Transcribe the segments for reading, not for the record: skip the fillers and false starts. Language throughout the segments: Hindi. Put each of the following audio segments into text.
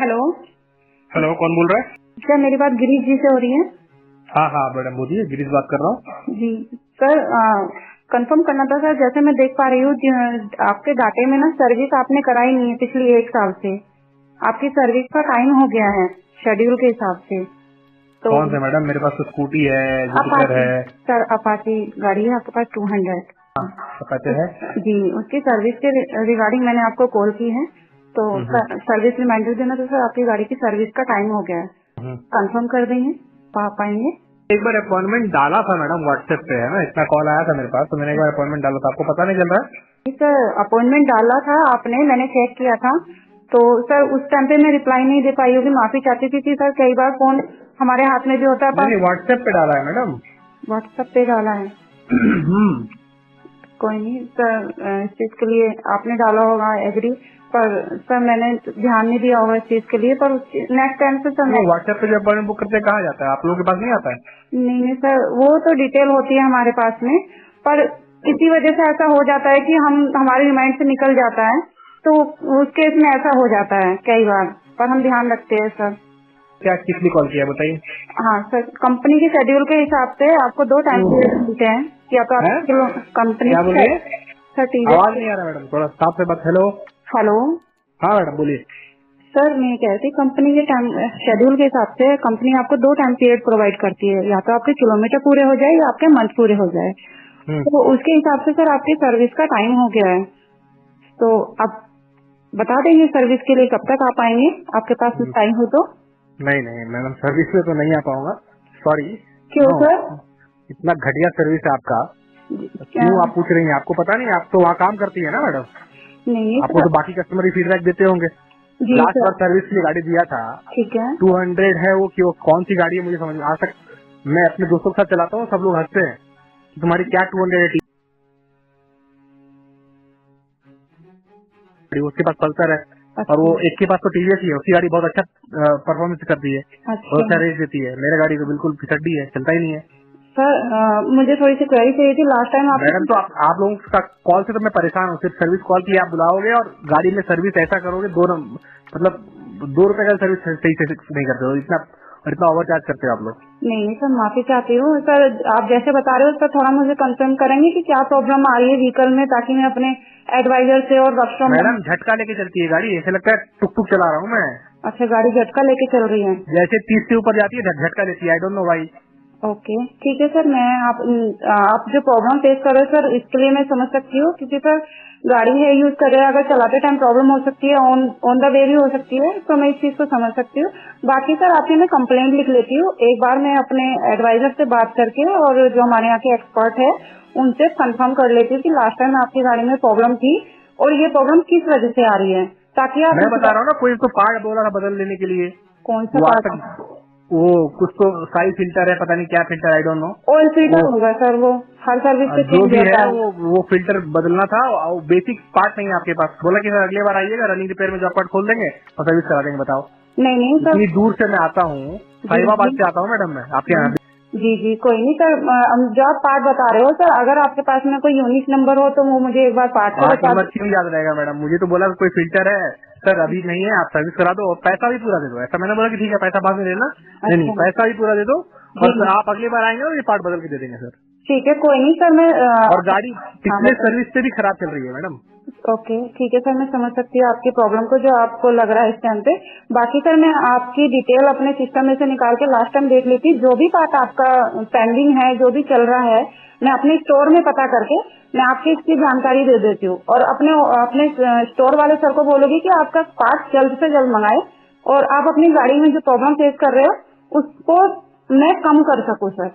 हेलो। हेलो, कौन बोल रहा है? क्या मेरी बात गिरीश जी से हो रही है? हाँ हाँ मैडम बोलिए, गिरीश बात कर रहा हूँ। जी सर, कंफर्म करना था सर। जैसे मैं देख पा रही हूँ आपके डाटे में ना सर्विस आपने कराई नहीं है पिछली 1 साल से। आपकी सर्विस का टाइम हो गया है शेड्यूल के हिसाब से। तो कौन से मैडम? मेरे पास तो स्कूटी है, जुपिटर है सर, अपाची गाड़ी है आपके पास 200। पता है जी, उसकी सर्विस के रिगार्डिंग मैंने आपको कॉल की है। तो सर्विस रिमाइंडर देना तो सर आपकी गाड़ी की सर्विस का टाइम हो गया है। कंफर्म कर देंगे, पाएंगे? एक बार अपॉइंटमेंट डाला था मैडम व्हाट्सएप पे, है ना? इतना कॉल आया था मेरे पास, तो मैंने एक बार अपॉइंटमेंट डाला था। आपको पता नहीं चल रहा है? सर अपॉइंटमेंट डाला था आपने, मैंने चेक किया था। तो सर उस टाइम पे मैं रिप्लाई नहीं दे पाई होगी, माफी चाहती थी कि सर कई बार फोन हमारे हाथ में भी होता है। नहीं, व्हाट्सएप पे डाला है मैडम। व्हाट्सएप पे डाला है? कोई नहीं सर, इस चीज के लिए आपने डाला होगा एग्री, पर सर मैंने ध्यान नहीं दिया होगा इस चीज के लिए। पर नेक्स्ट टाइम से सर व्हाट्सएप पे जो अपॉइंटमेंट बुक करते कहाँ जाता है? आप लोगों के पास नहीं आता है? नहीं सर, वो तो डिटेल होती है हमारे पास में, पर इसी वजह से ऐसा हो जाता है कि हमारे रिमाइंड से निकल जाता है, तो उस केस में ऐसा हो जाता है कई बार, पर हम ध्यान रखते हैं सर। क्या किस लिए कॉल किया बताइए? हाँ सर, कंपनी के शेड्यूल के हिसाब से आपको 2 टाइम पीरियड मिलते हैं, या तो आप कंपनी क्या बोलिए? सर आवाज नहीं आ रहा मैडम, थोड़ा साफ से बात। Hello hello. हाँ मैडम बोलिए। सर मैं कह रही थी, कंपनी के टाइम शेड्यूल के हिसाब से कंपनी आपको 2 टाइम पीरियड प्रोवाइड करती है, या तो आपके किलोमीटर पूरे हो जाए या आपके मंथ पूरे हो जाए। तो उसके हिसाब से सर आपकी सर्विस का टाइम हो गया है, तो आप बता देंगे सर्विस के लिए कब तक आप आएंगे, आपके पास टाइम हो तो? नहीं मैडम, सर्विस पे तो नहीं आ पाऊंगा, सॉरी। क्यों सर? इतना घटिया सर्विस है आपका, क्यों आप पूछ रही हैं? आपको पता नहीं, आप तो वहाँ काम करती है ना मैडम? नहीं आपको तो बाकी कस्टमर ही फीडबैक देते होंगे। लास्ट बार सर्विस के लिए गाड़ी दिया था, ठीक है, 200 है वो, क्यों कौन सी गाड़ी है मुझे समझ में आज तक। मैं अपने दोस्तों के साथ चलाता हूँ, सब लोग हंसते हैं तुम्हारी क्या 200 उसके पास पल्सर है, और वो एक के पास तो टीवीएस ही है, उसकी गाड़ी बहुत अच्छा परफॉर्मेंस करती है, बहुत अच्छा रेस देती है। मेरी गाड़ी तो बिल्कुल फिसड्डी है, चलता ही नहीं है। सर मुझे थोड़ी सी क्वेरी चाहिए थी। लास्ट टाइम मैडम तो आप लोगों का कॉल से तो मैं परेशान हूँ। सिर्फ सर्विस कॉल की आप बुलाओगे और गाड़ी में सर्विस ऐसा करोगे, मतलब 2 रुपए का सर्विस सही से नहीं करते हो, इतना ओवरचार्ज करते हो आप लोग। नहीं सर, माफी चाहती हूँ सर। आप जैसे बता रहे हो सर, थोड़ा मुझे कंफर्म करेंगे कि क्या प्रॉब्लम आ रही है व्हीकल में, ताकि मैं अपने एडवाइजर से और वर्कशॉप में। मैडम झटका लेके चलती है गाड़ी, ऐसे लगता है टुक टुक चला रहा हूँ मैं। अच्छा, गाड़ी झटका लेके चल रही है? जैसे 30 से ऊपर जाती है झटका लेती है, I don't know why. Okay ठीक है सर, मैं आप जो प्रॉब्लम फेस कर रहे हो सर, इसके लिए मैं समझ सकती हूँ, क्योंकि सर गाड़ी है यूज कर रहे हैं, अगर चलाते टाइम प्रॉब्लम हो सकती है, ऑन द वे भी हो सकती है, तो मैं इस चीज को समझ सकती हूँ। बाकी सर आपकी मैं कंप्लेंट लिख लेती हूँ, एक बार मैं अपने एडवाइजर से बात करके और जो हमारे यहाँ के एक्सपर्ट है उनसे कंफर्म कर लेती हूँ कि लास्ट टाइम आपकी गाड़ी में प्रॉब्लम थी और ये प्रॉब्लम किस वजह से आ रही है, ताकि आप। मैं बता रहा हूँ ना, कोई तो पार्ट बोला था बदल लेने के लिए। कौन सा पार्ट? वो कुछ तो साई फिल्टर है, पता नहीं क्या filter, I don't know. Oil filter होगा सर, वो हर सर्विस पे जो भी है वो फिल्टर बदलना था। बेसिक पार्ट नहीं है आपके पास। बोला कि सर अगले बार आइएगा, रनिंग रिपेयर में जॉब पार्ट खोल देंगे और सर्विस करा देंगे। बताओ। नहीं सर, इतनी दूर से मैं आता हूँ, साहिबाबाद से आता हूँ मैडम मैं आपके यहाँ। जी कोई नहीं सर, जो आप पार्ट बता रहे हो सर, अगर आपके पास में कोई यूनिक नंबर हो तो वो मुझे एक बार पार्ट नंबर क्यों याद रहेगा मैडम? मुझे तो बोला कोई फिल्टर है सर, अभी नहीं है, आप सर्विस करा दो और पैसा भी पूरा दे दो। ऐसा मैंने बोला कि ठीक है पैसा बाद में देना। नहीं, पैसा भी पूरा दे दो और आप अगली बार आएंगे और ये पार्ट बदल के दे देंगे सर। ठीक है, कोई नहीं सर। मैं और गाड़ी पिछले सर्विस से भी खराब चल रही है मैडम। ओके ठीक है सर, मैं समझ सकती हूँ आपकी प्रॉब्लम को, जो आपको लग रहा है इस टाइम पे। बाकी सर मैं आपकी डिटेल अपने सिस्टम में से निकाल के लास्ट टाइम देख लेती, जो भी पार्ट आपका पेंडिंग है, जो भी चल रहा है, मैं अपने स्टोर में पता करके मैं आपकी इसकी जानकारी दे देती हूँ, और अपने स्टोर वाले सर को बोलोगी कि आपका पार्ट जल्द से जल्द मंगाए, और आप अपनी गाड़ी में जो प्रॉब्लम फेस कर रहे हो उसको मैं कम कर सकूँ सर।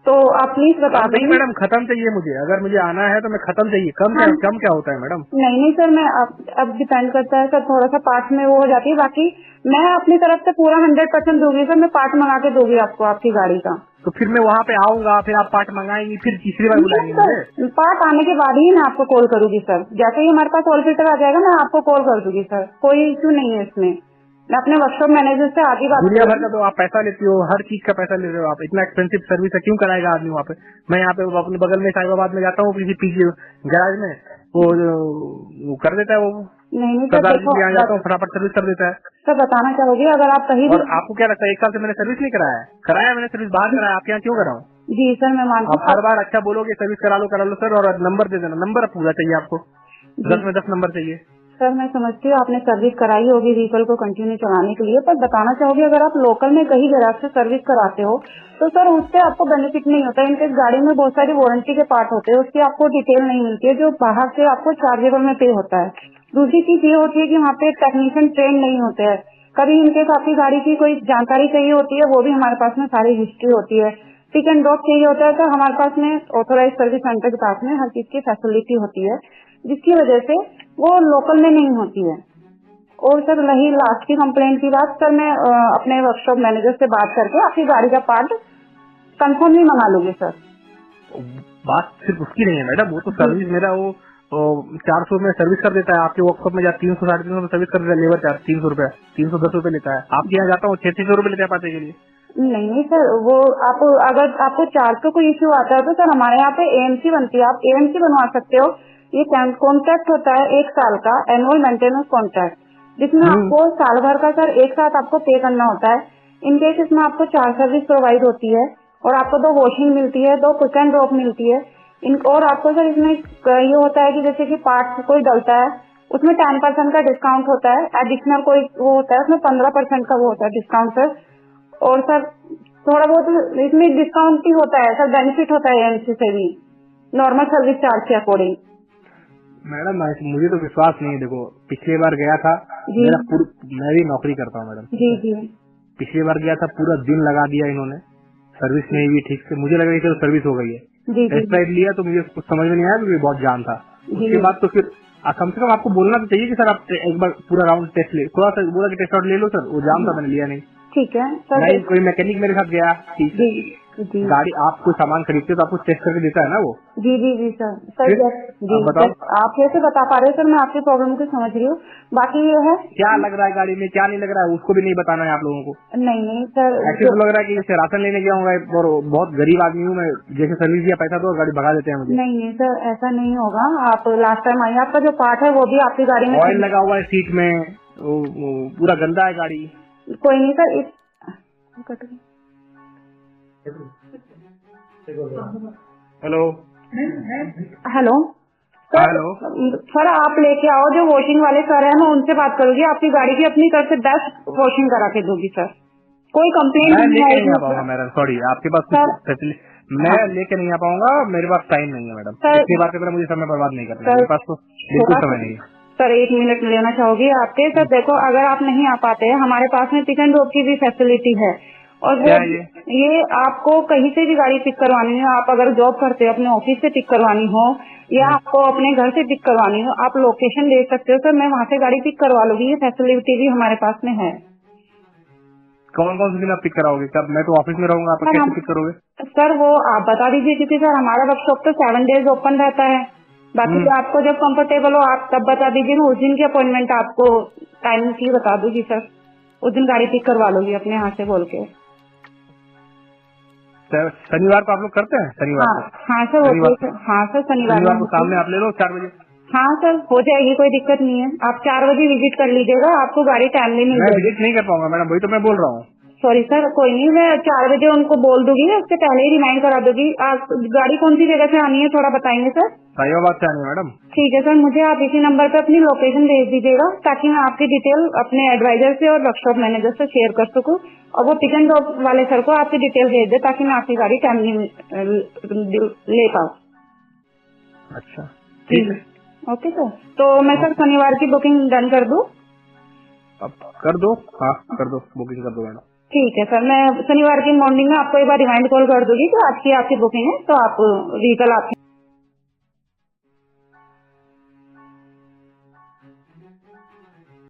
तो आप प्लीज बता दें। नहीं मैडम, खत्म चाहिए मुझे, अगर मुझे आना है तो मैं खत्म चाहिए। कम क्या होता है मैडम? नहीं सर, मैं अब डिपेंड करता है सर, थोड़ा सा पार्ट में वो हो जाती है, बाकी मैं अपनी तरफ से पूरा 100% दूंगी सर। मैं पार्ट मंगा के दूंगी आपको आपकी गाड़ी का। तो फिर मैं वहाँ पे आऊंगा, फिर आप पार्ट मंगाएंगी, फिर तीसरी बार बुलाएंगे मुझे? पार्ट आने के बाद ही मैं आपको कॉल करूंगी सर। जैसे ही हमारे पास ऑयल फिल्टर आ जाएगा मैं आपको कॉल कर दूंगी सर, कोई इश्यू नहीं है इसमें। मैं अपने वर्कशॉप मैनेजर से आगे बात। दुनिया भर का तो आप पैसा लेती हो, हर चीज का पैसा ले रहे हो आप। इतना एक्सपेंसिव सर्विस है, क्यों कराएगा आदमी वहाँ पे? मैं यहाँ पे अपने बगल में साहिबाबाद में जाता हूँ किसी पीजी गैराज में, वो कर देता है वो नहीं सर, सरदार जी देखो के यहाँ जाता हूँ, फटाफट सर्विस कर देता है। सर बताना चाहोगे अगर आप कहीं भी। और आपको क्या लगता है 1 साल से मैंने सर्विस नहीं कराया मैंने सर्विस बाहर कराया, आपके यहाँ क्यों कराऊं? जी सर मैं मानती आप हर बार अच्छा बोलोगे सर्विस करा लो सर, और नंबर दे देना, नंबर पूरा चाहिए आपको, 10 में 10 नंबर चाहिए। सर मैं समझती हूँ आपने सर्विस कराई होगी व्हीकल को कंटिन्यू चलाने के लिए, पर बताना चाहोगे अगर आप लोकल में कहीं गैराज से सर्विस कराते हो तो सर उससे आपको बेनिफिट नहीं होता। इनके गाड़ी में बहुत सारी वारंटी के पार्ट होते हैं, उसकी आपको डिटेल नहीं मिलती है जो बाहर से आपको चार्जेबल में पे होता है। दूसरी चीज ये होती है कि वहाँ पे टेक्नीशियन ट्रेन नहीं होते हैं। कभी इनके आपकी गाड़ी की कोई जानकारी चाहिए होती है, वो भी हमारे पास में सारी हिस्ट्री होती है। पिक एंड ड्रॉप चाहिए होता है तो हमारे पास में ऑथोराइज सर्विस सेंटर के पास में हर चीज की फैसिलिटी होती है, जिसकी वजह से वो लोकल में नहीं होती है। और सर रही लास्ट की कंप्लेंट की बात, सर मैं अपने वर्कशॉप मैनेजर से बात करके आपकी गाड़ी का पार्ट कंफर्म ही मंगा लूंगी सर। बात सिर्फ उसकी नहीं है मैडम, वो तो सर्विस मेरा वो 400 में सर्विस कर देता है, आपके वर्कशॉप में 300 350 में सर्विस कर देता है, लेबर चार्ज 300 रुपया 310 रुपए लेता है। आपके यहाँ जाता हूँ 600 रुपए लेते हैं पाते के लिए। नहीं सर, वो आप अगर आपको 400 को इश्यू आता है तो सर हमारे यहाँ पे एएमसी बनती है, आप एएमसी बनवा सकते हो। ये कॉन्ट्रैक्ट होता है 1 साल का एनुअल मेंटेनेंस कॉन्ट्रैक्ट, जिसमें आपको साल भर का सर एक साथ आपको पे करना होता है। इनकेस इसमें आपको 4 सर्विस प्रोवाइड होती है और आपको 2 वॉशिंग मिलती है, 2 पिक एंड ड्रॉप मिलती है। और आपको सर इसमें ये होता है कि जैसे कि पार्ट कोई डलता है उसमें 10% का डिस्काउंट होता है, एडिशनल कोई वो होता है उसमें 15% का वो होता है डिस्काउंट सर। और सर थोड़ा बहुत इसमें डिस्काउंट भी होता है सर, बेनिफिट होता है एएमसी से भी नॉर्मल सर्विस चार्ज के अकॉर्डिंग। मैडम मुझे तो विश्वास नहीं है, देखो पिछली बार गया था, मैं भी नौकरी करता हूँ मैडम। जी जी। पिछली बार गया था, पूरा दिन लगा दिया इन्होंने, सर्विस नहीं हुई ठीक से, मुझे लगा कि चलो सर्विस हो गई है। टेस्ट ड्राइव लिया तो मुझे कुछ समझ में नहीं आया क्योंकि बहुत जाम था। उसके बाद तो फिर कम से कम आपको बोलना तो चाहिए कि सर आप एक बार पूरा राउंड टेस्ट ले, थोड़ा सा बोला कि टेस्ट आउट ले लो सर, वो जाम था मैंने लिया नहीं। ठीक है सर। नहीं कोई मैकेनिक मेरे साथ गया, ठीक है गाड़ी आप कोई सामान खरीदते हो तो आपको टेस्ट करके देता है ना वो। जी जी जी सर जी बताओ आप कैसे बता पा रहे हो सर, मैं आपकी प्रॉब्लम को समझ रही हूँ। बाकी ये है क्या लग रहा है गाड़ी में क्या नहीं लग रहा है उसको भी नहीं बताना है आप लोगों को। नहीं सर ऐसे तो लग रहा है कि जैसे राशन लेने गया हूँ और बहुत गरीब आदमी हूँ मैं, जैसे सर्विस दिया पैसा दो गाड़ी भगा देते हैं मुझे। नहीं सर ऐसा नहीं होगा। आप लास्ट टाइम आइए, आपका जो पार्ट है वो भी आपकी गाड़ी में ऑयल लगा हुआ है सीट में, पूरा गंदा है गाड़ी। कोई नहीं सर हेलो हेलो सर आप लेके आओ जो वॉशिंग वाले सर है, मैं उनसे बात करूंगी, आपकी गाड़ी की अपनी तरफ से बेस्ट वॉशिंग करा के दूंगी सर, कोई कंप्लेंट नहीं आएगी। मैडम सॉरी आपके पास मैं लेके नहीं आ पाऊंगा, मेरे पास टाइम नहीं है मैडम, इतनी बात पर मुझे समय बर्बाद नहीं करना, मेरे पास तो बिल्कुल समय नहीं है। सर 1 मिनट लेना चाहोगी आपके सर? देखो अगर आप नहीं आ पाते हैं हमारे पास में पिक एंड ड्रॉप की भी फैसिलिटी है, और वो ये आपको कहीं से भी गाड़ी पिक करवानी हो, आप अगर जॉब करते हो अपने ऑफिस से पिक करवानी हो या आपको अपने घर से पिक करवानी हो, आप लोकेशन दे सकते हो सर, मैं वहाँ से गाड़ी पिक करवा लूंगी, ये फैसिलिटी भी हमारे पास में है। कौन कौन से दिन आप पिक कराओगे? कब? मैं तो ऑफिस में रहूंगा, आप कैसे पिक करोगे? सर वो आप बता दीजिए, क्योंकि सर हमारा वर्कशॉप तो 7 डेज ओपन रहता है, बाकी आपको जब कंफर्टेबल हो आप तब बता दीजिए, मैं उस दिन की अपॉइंटमेंट आपको टाइम की बता दूंगी सर, उस दिन गाड़ी पिक करवा लूंगी अपने यहाँ से बोल के। शनिवार को आप लोग करते हैं? शनिवार हाँ सर हाँ सर शनिवार को सामने आप ले लो 4 बजे। हाँ सर हो जाएगी, कोई दिक्कत नहीं है, आप 4 बजे विजिट कर लीजिएगा, आपको गाड़ी टाइमली मिल जाएगी। मैं विजिट नहीं कर पाऊंगा मैडम, वही तो मैं बोल रहा हूँ। सॉरी सर कोई नहीं, मैं 4 बजे उनको बोल दूंगी, उससे पहले ही रिमाइंड करा दूंगी। आप गाड़ी कौन सी जगह से आनी है थोड़ा बताएंगे सर? साहिबाबाद से आनी है मैडम। ठीक है सर, मुझे आप इसी नंबर पे अपनी लोकेशन भेज दीजिएगा ताकि मैं आपकी डिटेल अपने एडवाइजर से और वर्कशॉप मैनेजर से शेयर कर सकूं, और वो पिक एंड ड्रॉप वाले सर को आपकी डिटेल भेज दे ताकि मैं आपकी गाड़ी टाइमली ले पाऊँ। अच्छा ठीक है ओके सर, तो मैं सर शनिवार की बुकिंग डन कर दूं? अब कर दो, हाँ कर दो, बुकिंग कर दो मैडम। ठीक है सर, मैं शनिवार की मॉर्निंग में आपको एक बार रिमाइंड कॉल कर दूंगी कि आज की आपकी बुकिंग है, तो आप व्हीकल आप